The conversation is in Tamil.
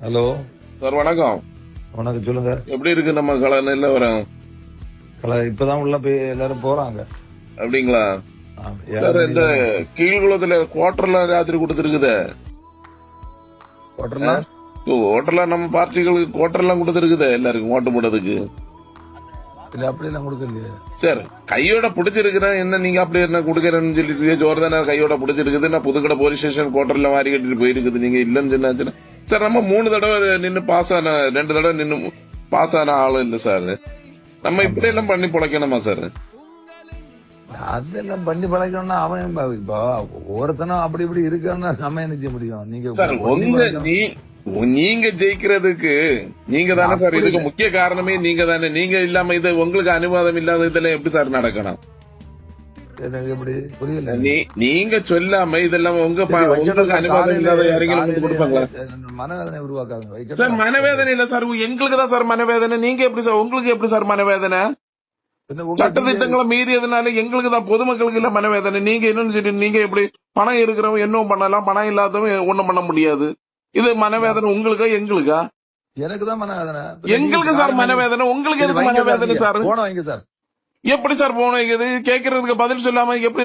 ஹலோ சார் வணக்கம். வணக்கம், சொல்லுங்க. எப்படி இருக்கு நம்ம கலை நிலவரம்? இப்பதான் உள்ள போய் எல்லாரும் போறாங்க. அப்படிங்களா ஆமா, சார்? யாருமே இந்த இல்ல. கீழ்குளத்துல குவார்டர்ல ராத்திரி கொடுத்துருக்குதே. போட்டுறலாம். ஓட்டர்ல நம்ம பார்ட்டிகளுக்கு குவார்டர்லாம் கொடுத்துருக்குதே எல்லாருக்கும் ஓட்டு போடுறதுக்கு. இல்ல அப்படி எல்லாம் கொடுக்கலையே. சார் கையோட பிடிச்சிருக்கிறேன் என்ன நீங்க அப்படி என்ன கொடுக்கறேன்னு சொல்லிட்டு ஜோர் தானே கையோட பிடிச்சிருக்குது. நான் புதுக்கடை போலீஸ் ஸ்டேஷன் குவார்டர்ல மாறி கட்டிட்டு போயிருக்குது. நீங்க இல்லன்னு சொன்னாச்சுன்னா சார் நம்ம 3 தடவை நின்னு பாஸ் ஆன 2 தடவை நின்னு பாஸ் ஆன ஆளும் இல்ல சார். நம்ம இப்படி எல்லாம் பண்ணி பொழைக்கணுமா சார்? அதெல்லாம் பண்ணி பழக்கணும்னா அவன் இப்போ ஒருத்தனும் அப்படி இப்படி இருக்கான்னு நம்ம என்ன செய்ய முடியும்? நீங்க சார் நீங்க ஜெயிக்கிறதுக்கு நீங்க தானே சார் இதுக்கு முக்கிய காரணமே நீங்க தானே. நீங்க இல்லாம இது உங்களுக்கு அனுவாதம் இல்லாத இதெல்லாம் எப்படி சார் நடக்கணும்? எப்படி புரியல? நீங்க சொல்லாம இதெல்லாம் உங்களுக்கு அனுவாதம் இல்லாத யாரையும் வந்து கொடுப்பாங்களா? மனவேதனை உருவாக்காத சார் மனவேதனை இல்ல சார், எங்களுக்கு தான் சார் மனவேதனை. நீங்க எப்படி சார், உங்களுக்கு எப்படி சார் மனவேதனை? சட்டத்திட்டங்களை மீறியதுனால எங்களுக்கு தான், பொதுமக்களுக்கு இல்ல மனவேதனை. நீங்க என்னன்னு சொல்லி நீங்க எப்படி பணம் இருக்கிறவங்க என்னவும் பண்ணலாம், பணம் இல்லாதவங்க ஒண்ணும் பண்ண முடியாது. இது மனவேதனை உங்களுக்கா எங்களுக்கா? எனக்கு தான் மனவேதனை. எங்களுக்கு சார் மனவேதனை, உங்களுக்கு எதுக்கு மனவேதனை சார்? போன வைங்க சார். எப்படி சார் போனோம்? கேட்கறதுக்கு பதில் சொல்லாம எப்படி